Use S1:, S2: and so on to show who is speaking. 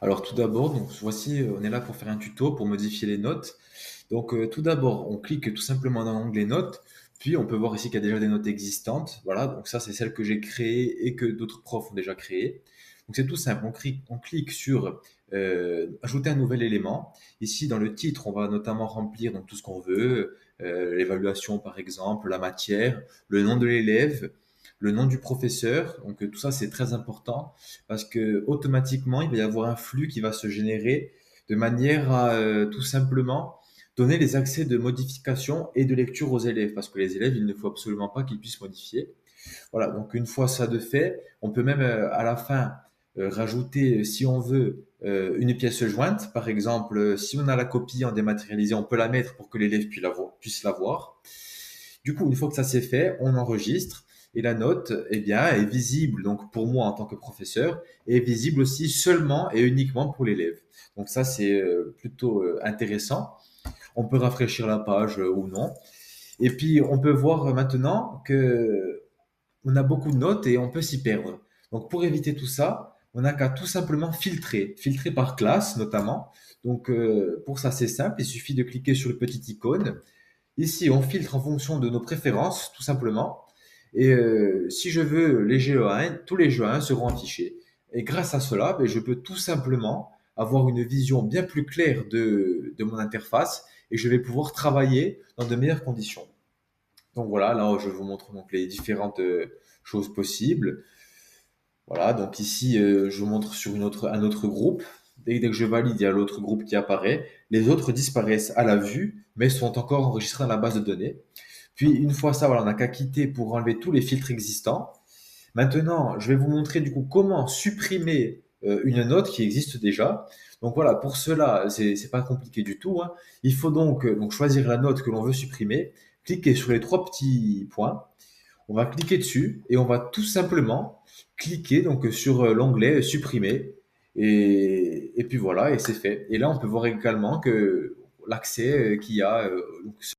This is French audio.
S1: Alors tout d'abord, donc voici, on est là pour faire un tuto pour modifier les notes. Donc tout d'abord, on clique tout simplement dans l'onglet notes, puis on peut voir ici qu'il y a déjà des notes existantes. Voilà, donc ça c'est celle que j'ai créée et que d'autres profs ont déjà créée. Donc c'est tout simple, on clique sur ajouter un nouvel élément. Ici dans le titre, on va notamment remplir donc tout ce qu'on veut, l'évaluation par exemple, la matière, le nom de l'élève, le nom du professeur. Donc tout ça c'est très important parce que automatiquement, il va y avoir un flux qui va se générer de manière à tout simplement donner les accès de modification et de lecture aux élèves, parce que les élèves, il ne faut absolument pas qu'ils puissent modifier. Voilà, donc une fois ça de fait, on peut même à la fin rajouter, si on veut, une pièce jointe. Par exemple, si on a la copie en dématérialisé, on peut la mettre pour que l'élève puisse la voir. Du coup, une fois que ça c'est fait, on enregistre et la note, eh bien, est visible donc pour moi en tant que professeur et est visible aussi seulement et uniquement pour l'élève. Donc ça c'est plutôt intéressant. On peut rafraîchir la page ou non. Et puis on peut voir maintenant que on a beaucoup de notes et on peut s'y perdre. Donc pour éviter tout ça, on n'a qu'à tout simplement filtrer par classe notamment. Donc pour ça c'est simple, il suffit de cliquer sur le petit icône. Ici, on filtre en fonction de nos préférences, tout simplement. Et si je veux les GE1, tous les GE1 seront affichés. Et grâce à cela, ben, je peux tout simplement avoir une vision bien plus claire de mon interface et je vais pouvoir travailler dans de meilleures conditions. Donc voilà, là je vous montre donc les différentes choses possibles. Voilà, donc ici je vous montre sur un autre groupe. Dès que je valide, il y a l'autre groupe qui apparaît. Les autres disparaissent à la vue, mais sont encore enregistrés dans la base de données. Puis une fois ça, voilà, on n'a qu'à quitter pour enlever tous les filtres existants. Maintenant, je vais vous montrer du coup comment supprimer une note qui existe déjà. Donc voilà, pour cela, c'est pas compliqué du tout, hein. Il faut donc choisir la note que l'on veut supprimer, cliquer sur les trois petits points, on va cliquer dessus et on va tout simplement cliquer donc sur l'onglet supprimer et puis voilà et c'est fait. Et là, on peut voir également que l'accès qu'il y a